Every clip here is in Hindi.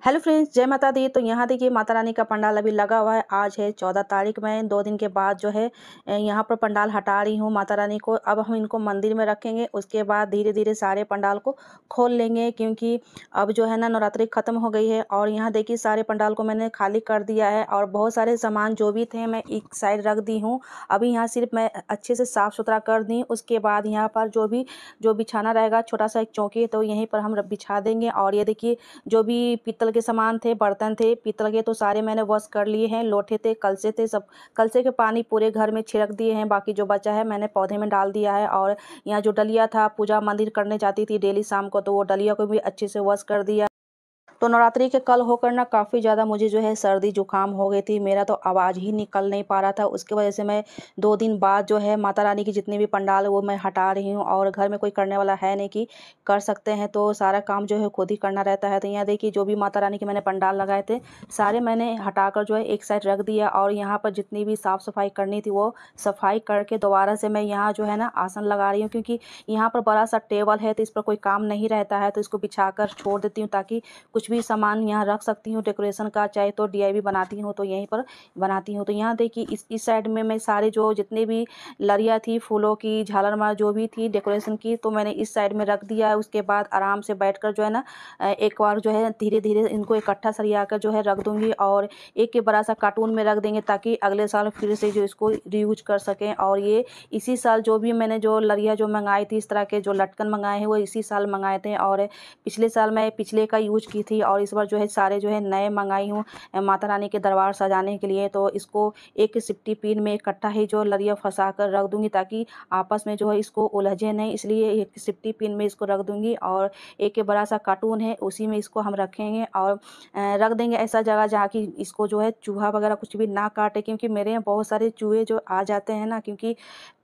हेलो फ्रेंड्स, जय माता दी। तो यहाँ देखिए माता रानी का पंडाल अभी लगा हुआ है। आज है 14 तारीख में, 2 दिन के बाद जो है यहाँ पर पंडाल हटा रही हूँ माता रानी को। अब हम इनको मंदिर में रखेंगे, उसके बाद धीरे धीरे सारे पंडाल को खोल लेंगे, क्योंकि अब जो है ना नवरात्रि ख़त्म हो गई है। और यहाँ देखिए सारे पंडाल को मैंने खाली कर दिया है और बहुत सारे सामान जो भी थे मैं एक साइड रख दी हूँ। अभी यहाँ सिर्फ मैं अच्छे से साफ़ सुथरा कर दी, उसके बाद यहाँ पर जो बिछाना रहेगा, छोटा सा एक चौकी, तो यहीं पर हम बिछा देंगे। और ये देखिए जो भी पीतल के सामान थे, बर्तन थे पीतल के, तो सारे मैंने वॉश कर लिए हैं। लोटे थे, कलसे थे, सब कलसे के पानी पूरे घर में छिड़क दिए हैं। बाकी जो बचा है मैंने पौधे में डाल दिया है। और यहाँ जो डलिया था, पूजा मंदिर करने जाती थी डेली शाम को, तो वो डलिया को भी अच्छे से वॉश कर दिया। तो नवरात्रि के कल होकर ना काफ़ी ज़्यादा मुझे जो है सर्दी जुकाम हो गई थी। मेरा तो आवाज़ ही निकल नहीं पा रहा था। उसकी वजह से मैं 2 दिन बाद जो है माता रानी की जितनी भी पंडाल है वो मैं हटा रही हूँ। और घर में कोई करने वाला है नहीं कि कर सकते हैं, तो सारा काम जो है खुद ही करना रहता है। तो यहाँ देखिए जो भी माता रानी के मैंने पंडाल लगाए थे सारे मैंने हटाकर जो है एक साइड रख दिया। और यहाँ पर जितनी भी साफ़ सफाई करनी थी वो सफाई करके दोबारा से मैं यहाँ जो है ना आसन लगा रही हूँ, क्योंकि यहाँ पर बड़ा सा टेबल है तो इस पर कोई काम नहीं रहता है, तो इसको बिछा कर छोड़ देती हूँ ताकि कुछ भी सामान यहाँ रख सकती हूँ डेकोरेशन का। चाहे तो डीआईवी बनाती हूँ तो यहीं पर बनाती हूँ। तो यहाँ देखिए इस साइड में मैं सारे जो जितने भी लड़ियाँ थी, फूलों की झालर मार जो भी थी डेकोरेशन की, तो मैंने इस साइड में रख दिया है। उसके बाद आराम से बैठकर जो है ना एक बार जो है धीरे धीरे इनको इकट्ठा सरिया कर जो है रख दूँगी। और एक बड़ा सा कार्टून में रख देंगे ताकि अगले साल फिर से जो इसको रीयूज कर सकें। और ये इसी साल जो भी मैंने जो लड़ियाँ जो मंगाई थी, इस तरह के जो लटकन मंगाए हैं वो इसी साल मंगाए थे। और पिछले साल मैं पिछले का यूज की थी, और इस बार जो है सारे जो है नए मंगाई हूँ माता रानी के दरबार सजाने के लिए। तो इसको एक सिफ्टी पिन में इकट्ठा ही जो लड़ियाँ फंसा कर रख दूँगी ताकि आपस में जो है इसको उलझे नहीं, इसलिए एक सिफ्टी पिन में इसको रख दूँगी। और एक बड़ा सा कार्टून है उसी में इसको हम रखेंगे और रख देंगे ऐसा जगह जहाँ कि इसको जो है चूहा वगैरह कुछ भी ना काटे, क्योंकि मेरे यहाँ बहुत सारे चूहे जो आ जाते हैं ना, क्योंकि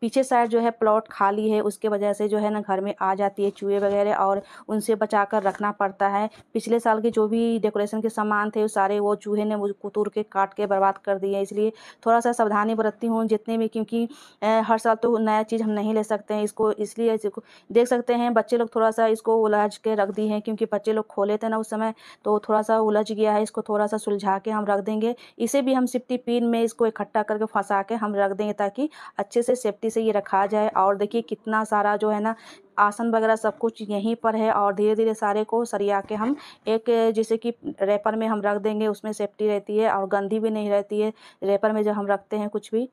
पीछे साइड जो है प्लॉट खाली है, उसके वजह से जो है ना घर में आ जाती है चूहे वगैरह, और उनसे बचा कर रखना पड़ता है। पिछले साल के जो भी डेकोरेशन के सामान थे वो सारे वो चूहे ने मुझको तोड़ के काट के बर्बाद कर दिए, इसलिए थोड़ा सा सावधानी बरतती हूँ जितने भी, क्योंकि हर साल तो नया चीज़ हम नहीं ले सकते हैं इसको। इसलिए इसको देख सकते हैं बच्चे लोग थोड़ा सा इसको उलझ के रख दी हैं, क्योंकि बच्चे लोग खोले थे ना उस समय, तो थोड़ा सा उलझ गया है। इसको थोड़ा सा सुलझा के हम रख देंगे। इसे भी हम सिफ्टी पिन में इसको इकट्ठा करके फंसा के हम रख देंगे ताकि अच्छे से सेफ्टी से ये रखा जाए। और देखिए कितना सारा जो है ना आसन वगैरह सब कुछ यहीं पर है। और धीरे धीरे सारे को सरिया के हम एक जैसे कि रैपर में हम रख देंगे, उसमें सेफ्टी रहती है और गंदी भी नहीं रहती है रैपर में जब हम रखते हैं कुछ भी।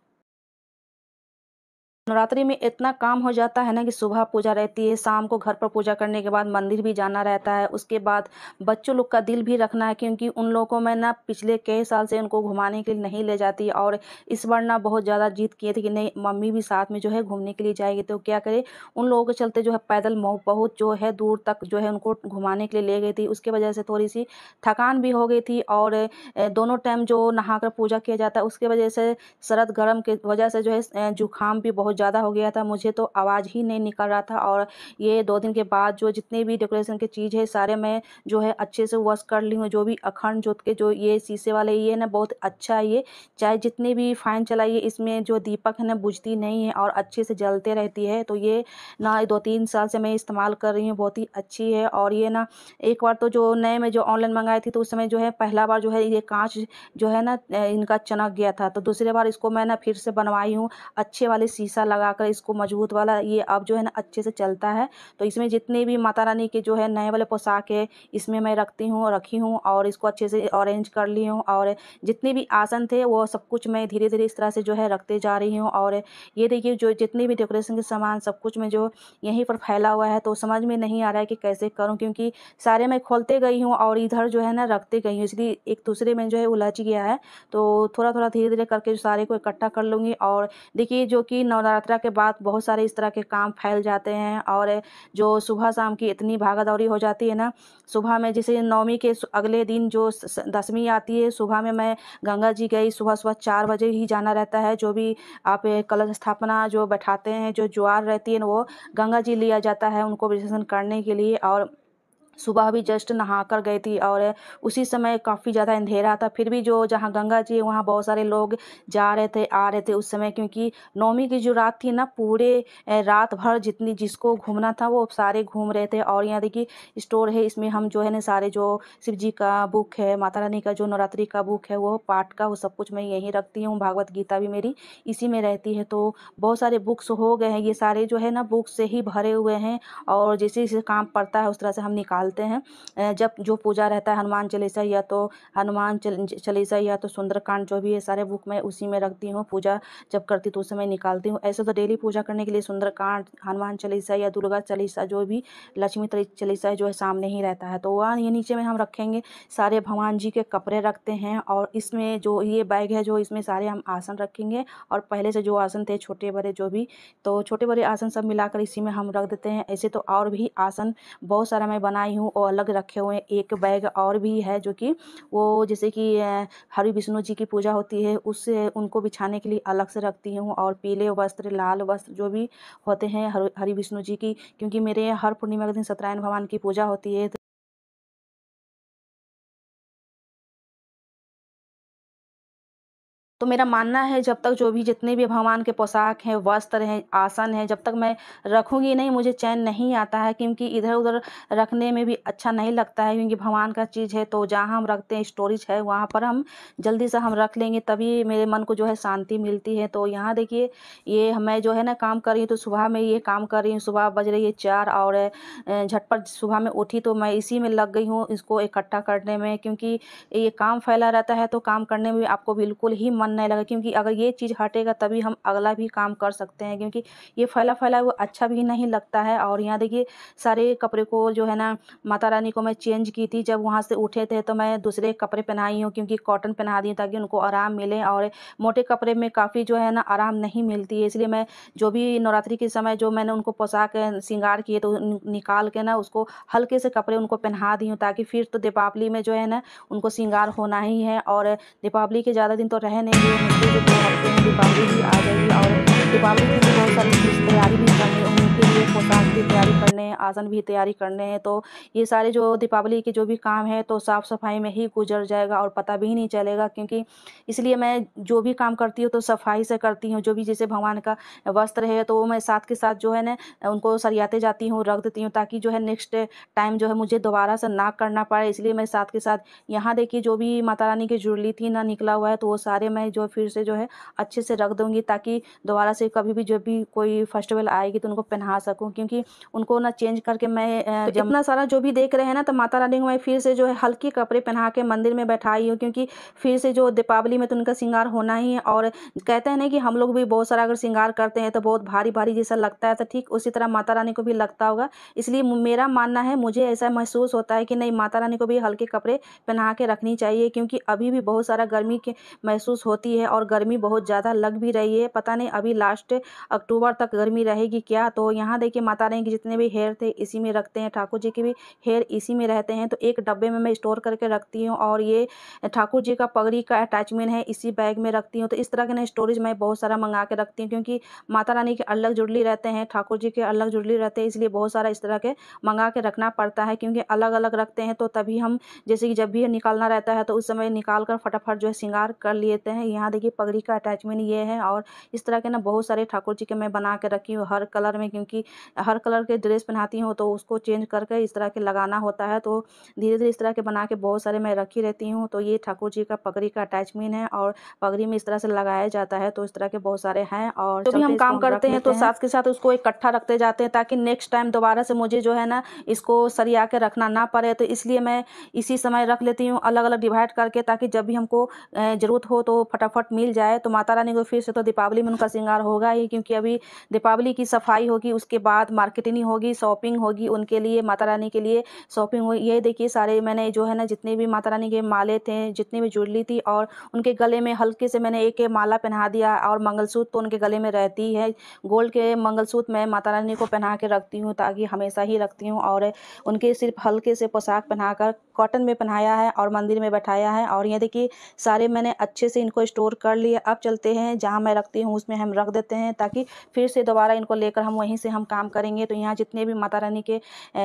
नवरात्रि में इतना काम हो जाता है ना कि सुबह पूजा रहती है, शाम को घर पर पूजा करने के बाद मंदिर भी जाना रहता है। उसके बाद बच्चों लोग का दिल भी रखना है, क्योंकि उन लोगों को मैं ना पिछले कई साल से उनको घुमाने के लिए नहीं ले जाती, और इस बार ना बहुत ज़्यादा जिद किए थे कि नहीं मम्मी भी साथ में जो है घूमने के लिए जाएगी। तो क्या करें, उन लोगों के चलते जो है पैदल बहुत जो है दूर तक जो है उनको घुमाने के लिए ले गई थी। उसकी वजह से थोड़ी सी थकान भी हो गई थी। और दोनों टाइम जो नहाकर पूजा किया जाता है उसकी वजह से शरद गर्म के वजह से जो है जुकाम भी बहुत ज़्यादा हो गया था, मुझे तो आवाज़ ही नहीं निकल रहा था। और ये 2 दिन के बाद जो जितने भी डेकोरेशन की चीज़ है सारे मैं जो है अच्छे से वॉश कर ली हूँ। जो भी अखंड जोत के जो ये शीशे वाले ये ना बहुत अच्छा है, ये चाहे जितने भी फ़ैन चलाइए इसमें जो दीपक है ना बुझती नहीं है और अच्छे से जलते रहती है। तो ये ना 2-3 साल से मैं इस्तेमाल कर रही हूँ, बहुत ही अच्छी है। और ये ना एक बार तो जो नए में जो ऑनलाइन मंगाई थी तो उस समय जो है पहला बार जो है ये काँच जो है ना इनका चनक गया था, तो दूसरी बार इसको मैं ना फिर से बनवाई हूँ अच्छे वाले शीशा लगाकर इसको मजबूत वाला, ये अब जो है ना अच्छे से चलता है। तो इसमें जितने भी माता रानी के जो है नए वाले पोशाक है इसमें मैं रखी हूँ और इसको अच्छे से अरेंज कर ली हूँ। और जितने भी आसन थे वो सब कुछ मैं धीरे धीरे इस तरह से जो है रखते जा रही हूँ। और ये देखिए जो जितने भी डेकोरेशन के सामान सब कुछ में जो यहीं पर फैला हुआ है, तो समझ में नहीं आ रहा है कि कैसे करूँ, क्योंकि सारे मैं खोलते गई हूँ और इधर जो है ना रखते गई हूँ, इसलिए एक दूसरे में जो है उलझ गया है। तो थोड़ा थोड़ा धीरे धीरे करके सारे को इकट्ठा कर लूँगी। और देखिए जो कि नवरात्रा के बाद बहुत सारे इस तरह के काम फैल जाते हैं, और जो सुबह शाम की इतनी भागा-दौड़ी हो जाती है ना, सुबह में जैसे नवमी के अगले दिन जो दशमी आती है, सुबह में मैं गंगा जी गई, सुबह-सुबह 4 बजे ही जाना रहता है। जो भी आप कलश स्थापना जो बैठाते हैं, जो ज्वार रहती है ना वो गंगा जी लिया जाता है उनको विसर्जन करने के लिए। और सुबह भी जस्ट नहा कर गई थी और उसी समय काफ़ी ज़्यादा अंधेरा था, फिर भी जो जहाँ गंगा जी है वहाँ बहुत सारे लोग जा रहे थे, आ रहे थे उस समय, क्योंकि नवमी की जो रात थी ना, पूरे रात भर जितनी जिसको घूमना था वो सारे घूम रहे थे। और यहाँ देखिए स्टोर है, इसमें हम जो है ना सारे जो शिव जी का बुक है, माता रानी का जो नवरात्रि का बुक है, वो पाठ का वो सब कुछ मैं यहीं रखती हूँ। भागवत गीता भी मेरी इसी में रहती है। तो बहुत सारे बुक्स हो गए हैं, ये सारे जो है ना बुक्स से ही भरे हुए हैं और जैसे-जैसे काम पड़ता है उस तरह से हम निकालते हैं। जब जो पूजा रहता है, हनुमान चालीसा या तो चालीसा या तो सुंदरकांड, जो भी है सारे बुक मैं उसी में रखती हूँ। पूजा जब करती तो उस समय निकालती हूँ। ऐसे तो डेली पूजा करने के लिए सुंदरकांड, हनुमान चालीसा या दुर्गा चालीसा, जो भी लक्ष्मी चालीसा है, जो है सामने ही रहता है। तो वहाँ ये नीचे में हम रखेंगे सारे भगवान जी के कपड़े रखते हैं और इसमें जो ये बैग है, जो इसमें सारे हम आसन रखेंगे और पहले से जो आसन थे छोटे बड़े जो भी, तो छोटे बड़े आसन सब मिलाकर इसी में हम रख देते हैं। ऐसे तो और भी आसन बहुत सारा मैं बनाई हूँ और अलग रखे हुए हैं। एक बैग और भी है जो कि वो जैसे कि हरि विष्णु जी की पूजा होती है, उससे उनको बिछाने के लिए अलग से रखती हूँ। और पीले वस्त्र, लाल वस्त्र जो भी होते हैं हरि विष्णु जी की, क्योंकि मेरे हर पूर्णिमा के दिन सत्यनारायण भगवान की पूजा होती है। तो मेरा मानना है जब तक जो भी जितने भी भगवान के पोशाक हैं, वस्त्र हैं, आसन हैं, जब तक मैं रखूँगी नहीं, मुझे चैन नहीं आता है, क्योंकि इधर-उधर रखने में भी अच्छा नहीं लगता है, क्योंकि भगवान का चीज़ है तो जहाँ हम रखते हैं स्टोरेज है वहाँ पर हम जल्दी से हम रख लेंगे, तभी मेरे मन को जो है शांति मिलती है। तो यहाँ देखिए ये मैं जो है ना काम कर रही हूँ, तो सुबह में ये काम कर रही हूँ, सुबह बज रही है 4 और झटपट सुबह में उठी तो मैं इसी में लग गई हूँ इसको इकट्ठा करने में, क्योंकि ये काम फैला रहता है तो काम करने में भी आपको बिल्कुल ही मन नहीं लगेगा, क्योंकि अगर ये चीज़ हटेगा तभी हम अगला भी काम कर सकते हैं, क्योंकि ये फैला-फैला हुआ अच्छा भी नहीं लगता है। और यहाँ देखिए सारे कपड़े को जो है ना माता रानी को मैं चेंज की थी, जब वहाँ से उठे थे तो मैं दूसरे कपड़े पहनाई हूँ, क्योंकि कॉटन पहना दी हूँ ताकि उनको आराम मिले और मोटे कपड़े में काफ़ी जो है ना आराम नहीं मिलती है। इसलिए मैं जो भी नवरात्रि के समय जो मैंने उनको पोशाक श्रृंगार किए तो निकाल के ना उसको हल्के से कपड़े उनको पहना दी हूँ, ताकि फिर तो दीपावली में जो है ना उनको श्रृंगार होना ही है। और दीपावली के ज़्यादा दिन तो रहे नहीं गए, मुश्किल से 2 हफ्ते में दीपावली भी आ जाएगी और दीपावली की भी बहुत सारी चीज़ तैयारी भी करनी है, उनके लिए पोशाक भी तैयारी करने हैं, आसन भी तैयारी करने हैं। तो ये सारे जो दीपावली के जो भी काम है तो साफ़-सफ़ाई में ही गुज़र जाएगा और पता भी नहीं चलेगा, क्योंकि इसलिए मैं जो भी काम करती हूँ तो सफ़ाई से करती हूँ। जो भी जैसे भगवान का वस्त्र है तो वो मैं साथ के साथ जो है ना उनको सरियाते जाती हूँ, रख देती हूँ, ताकि जो है नेक्स्ट टाइम जो है मुझे दोबारा से ना करना पड़े। इसलिए मैं साथ के साथ यहाँ देखिए जो भी माता रानी की ज्वेलरी थी ना निकला हुआ है, तो वो सारे मैं जो फिर से जो है अच्छे से रख दूँगी, ताकि दोबारा से कभी भी जब भी कोई फेस्टिवल आएगी तो उनको पहना सकूँ, क्योंकि उनको ना चेंज करके मैं तो इतना सारा जो भी देख रहे हैं ना, तो माता रानी को मैं फिर से जो है हल्के कपड़े पहना के मंदिर में बैठाई हूँ, क्योंकि फिर से जो दीपावली में तो उनका श्रृंगार होना ही है। और कहते हैं ना कि हम लोग भी बहुत सारा अगर श्रृंगार करते हैं तो बहुत भारी-भारी जैसा लगता है, तो ठीक उसी तरह माता रानी को भी लगता होगा। इसलिए मेरा मानना है, मुझे ऐसा महसूस होता है कि नहीं, माता रानी को भी हल्के कपड़े पहना के रखनी चाहिए, क्योंकि अभी भी बहुत सारा गर्मी के महसूस होती है और गर्मी बहुत ज़्यादा लग भी रही है। पता नहीं अभी लास्ट अक्टूबर तक गर्मी रहेगी क्या। तो यहाँ देखिए माता रानी के जितने भी हेयर थे इसी में रखते हैं, ठाकुर जी के भी हेयर इसी में रहते हैं, तो एक डब्बे में मैं स्टोर करके रखती हूँ। और ये ठाकुर जी का पगड़ी का अटैचमेंट है, इसी बैग में रखती हूँ। तो इस तरह के ना स्टोरेज मैं बहुत सारा मंगा के रखती हूँ, क्योंकि माता रानी के अलग जुड़ली रहते हैं, ठाकुर जी के अलग जुड़ली रहते हैं, इसलिए बहुत सारा इस तरह के मंगा के रखना पड़ता है, क्योंकि अलग-अलग रखते हैं तो तभी हम जैसे कि जब भी निकालना रहता है तो उस समय निकाल कर फटाफट जो है श्रृंगार कर लेते हैं। यहाँ देखिए पगड़ी का अटैचमेंट ये है और इस तरह के ना बहुत सारे ठाकुर जी के मैं बना के रखी हूँ हर कलर में, क्योंकि हर कलर के ड्रेस पहनाती हूँ तो उसको चेंज करके इस तरह के लगाना होता है। तो धीरे-धीरे इस तरह के बना के बहुत सारे मैं रखी रहती हूँ। तो ये ठाकुर जी का पगड़ी का अटैचमेंट है और पगड़ी में इस तरह से लगाया जाता है, तो इस तरह के बहुत सारे हैं। और जो भी हम काम करते हैं तो साथ के साथ उसको इकट्ठा रखते जाते हैं, ताकि नेक्स्ट टाइम दोबारा से मुझे जो है ना इसको सरिया के रखना ना पड़े। तो इसलिए मैं इसी समय रख लेती हूँ अलग-अलग डिवाइड करके, ताकि जब भी हमको ज़रूरत हो तो फटाफट मिल जाए। तो माता रानी को फिर से तो दीपावली में उनका श्रृंगार होगा ही, क्योंकि अभी दीपावली की सफाई होगी, उसके बाद मार्केटिंग होगी, शॉपिंग होगी उनके लिए, माता रानी के लिए शॉपिंग हुई। ये देखिए सारे मैंने जो है ना जितने भी माता रानी के माले थे, जितनी भी ज्वेलरी थी, और उनके गले में हल्के से मैंने एक माला पहना दिया, और मंगलसूत्र तो उनके गले में रहती है। गोल्ड के मंगलसूत्र मैं माता रानी को पहना के रखती हूँ, ताकि हमेशा ही रखती हूँ। और उनके सिर्फ हल्के से पोशाक पहनाकर कॉटन में पहनाया है और मंदिर में बैठाया है। और ये देखिए सारे मैंने अच्छे से इनको स्टोर कर लिए। अब चलते हैं जहाँ मैं रखती हूँ उसमें हम रख देते हैं, ताकि फिर से दोबारा इनको लेकर हम वहीं से हम काम करेंगे। तो यहाँ जितने भी माता रानी के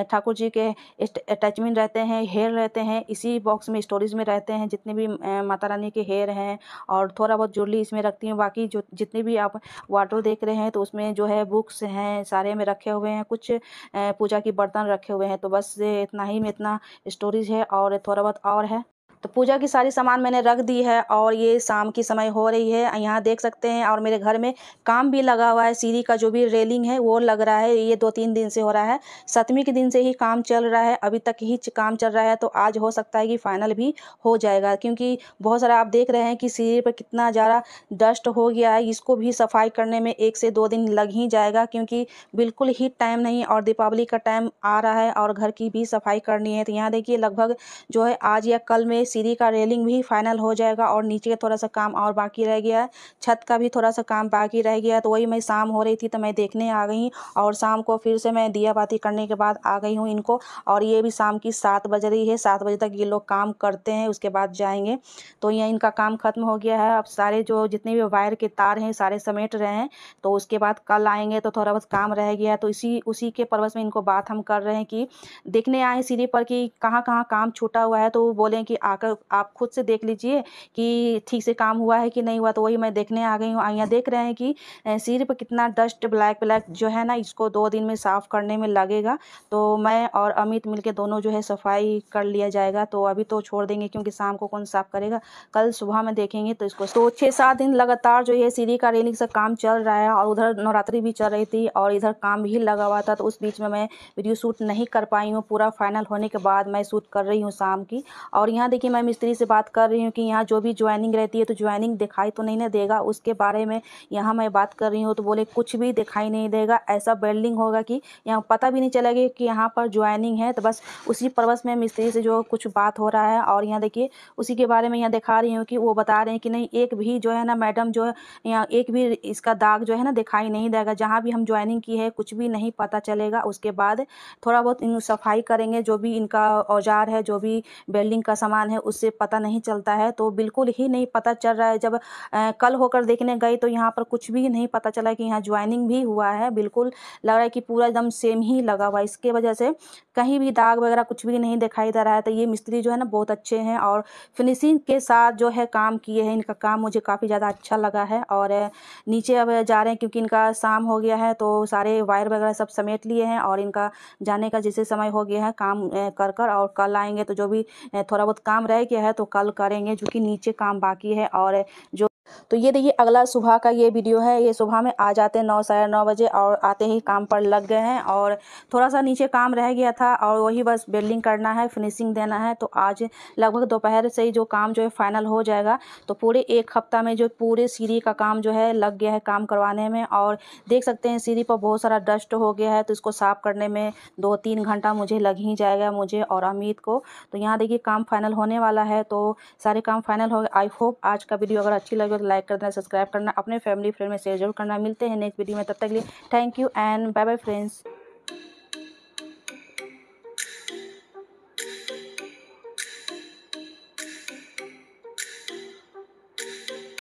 ठाकुर जी के अटैचमेंट रहते हैं, हेयर रहते हैं, इसी बॉक्स में स्टोरेज में रहते हैं। जितने भी माता रानी के हेयर हैं और थोड़ा बहुत ज्वेलरी इसमें रखती हूँ। बाकी जो जितने भी आप वार्डरोब देख रहे हैं तो उसमें जो है बुक्स हैं सारे में रखे हुए हैं, कुछ पूजा की बर्तन रखे हुए हैं। तो बस इतना ही में इतना स्टोरेज है और थोड़ा बहुत और है। तो पूजा की सारी सामान मैंने रख दी है और ये शाम की समय हो रही है, यहाँ देख सकते हैं। और मेरे घर में काम भी लगा हुआ है, सीढ़ी का जो भी रेलिंग है वो लग रहा है। ये 2-3 दिन से हो रहा है, 7वीं के दिन से ही काम चल रहा है, अभी तक ही काम चल रहा है। तो आज हो सकता है कि फाइनल भी हो जाएगा, क्योंकि बहुत सारा आप देख रहे हैं कि सीढ़ी पर कितना ज़्यादा डस्ट हो गया है। इसको भी सफाई करने में 1 से 2 दिन लग ही जाएगा, क्योंकि बिल्कुल ही टाइम नहीं और दीपावली का टाइम आ रहा है और घर की भी सफाई करनी है। तो यहाँ देखिए लगभग जो है आज या कल में सीढ़ी का रेलिंग भी फाइनल हो जाएगा और नीचे थोड़ा सा काम और बाकी रह गया है, छत का भी थोड़ा सा काम बाकी रह गया है। तो वही मैं शाम हो रही थी तो मैं देखने आ गई और शाम को फिर से मैं दिया बाती करने के बाद आ गई हूँ इनको। और ये भी शाम की 7 बज रही है, 7 बजे तक ये लोग काम करते हैं, उसके बाद जाएंगे। तो यहाँ इनका काम खत्म हो गया है। अब सारे जो जितने भी वायर के तार हैं सारे समेट रहे हैं, तो उसके बाद कल आएंगे। तो थोड़ा बहुत काम रह गया है, तो उसी के पर्पस में इनको बात हम कर रहे हैं कि देखने आए सीढ़ी पर कि कहाँ कहाँ काम छूटा हुआ है। तो वो बोलें कि आकर आप खुद से देख लीजिए कि ठीक से काम हुआ है कि नहीं हुआ। तो वही मैं देखने आ गई हूँ। यहाँ देख रहे हैं कि सीढ़ी पर कितना डस्ट ब्लैक ब्लैक जो है ना, इसको 2 दिन में साफ़ करने में लगेगा। तो मैं और अमित मिलके दोनों जो है सफाई कर लिया जाएगा। तो अभी तो छोड़ देंगे, क्योंकि शाम को कौन साफ़ करेगा, कल सुबह में देखेंगे। तो इसको तो 6-7 दिन लगातार जो ये सीढ़ी का रेलिंग से काम चल रहा है और उधर नवरात्रि भी चल रही थी और इधर काम भी लगा हुआ था। तो उस बीच में मैं वीडियो शूट नहीं कर पाई हूँ। पूरा फाइनल होने के बाद मैं शूट कर रही हूँ शाम की। और यहाँ देखिए मैं मिस्त्री से बात कर रही हूँ कि यहाँ जो भी ज्वाइनिंग रहती है तो ज्वाइनिंग दिखाई तो नहीं ना देगा, उसके बारे में यहाँ मैं बात कर रही हूँ। तो बोले कुछ भी दिखाई नहीं देगा, ऐसा वेल्डिंग होगा कि यहाँ पता भी नहीं चलेगा कि यहाँ पर ज्वाइनिंग है। तो बस उसी पर्पस में मिस्त्री से जो कुछ बात हो रहा है। और यहाँ देखिए उसी के बारे में यहाँ दिखा रही हूँ कि वो बता रहे हैं कि नहीं एक भी जो है ना मैडम जो है यहाँ एक भी इसका दाग जो है ना दिखाई नहीं देगा, जहाँ भी हम ज्वाइनिंग की है कुछ भी नहीं पता चलेगा। उसके बाद थोड़ा बहुत इन सफाई करेंगे, जो भी इनका औजार है, जो भी वेल्डिंग का सामान है, उससे पता नहीं चलता है। तो बिल्कुल ही नहीं पता चल रहा है। जब कल होकर देखने गए तो यहाँ पर कुछ भी नहीं पता चला कि यहाँ ज्वाइनिंग भी हुआ है। बिल्कुल लग रहा है कि पूरा एकदम सेम ही लगा हुआ है, इसके वजह से कहीं भी दाग वगैरह कुछ भी नहीं दिखाई दे रहा है। तो ये मिस्त्री जो है ना बहुत अच्छे हैं और फिनिशिंग के साथ जो है काम किए हैं। इनका काम मुझे काफ़ी ज़्यादा अच्छा लगा है। और नीचे अब जा रहे हैं, क्योंकि इनका शाम हो गया है, तो सारे वायर वगैरह सब समेट लिए हैं और इनका जाने का जैसे समय हो गया है काम कर कर। और कल आएंगे तो जो भी थोड़ा बहुत काम रह गया है तो कल करेंगे, क्योंकि नीचे काम बाकी है। और जो तो ये देखिए अगला सुबह का ये वीडियो है। ये सुबह में आ जाते हैं 9 साढ़े 9 बजे और आते ही काम पर लग गए हैं। और थोड़ा सा नीचे काम रह गया था और वही बस बिल्डिंग करना है, फिनिशिंग देना है। तो आज लगभग दोपहर से ही जो काम जो है फाइनल हो जाएगा। तो पूरे 1 हफ्ता में जो पूरे सीढ़ी का काम जो है लग गया है काम करवाने में। और देख सकते हैं सीढ़ी पर बहुत सारा डस्ट हो गया है, तो इसको साफ़ करने में 2-3 घंटा मुझे लग ही जाएगा, मुझे और अमित को। तो यहाँ देखिए काम फाइनल होने वाला है, तो सारे काम फाइनल हो गए। आई होप आज का वीडियो अगर अच्छी लगे तो लाइक कर देना, सब्सक्राइब करना, अपने फैमिली फ्रेंड में शेयर जरूर करना। मिलते हैं नेक्स्ट वीडियो में, तब तक के लिए thank you and bye bye friends.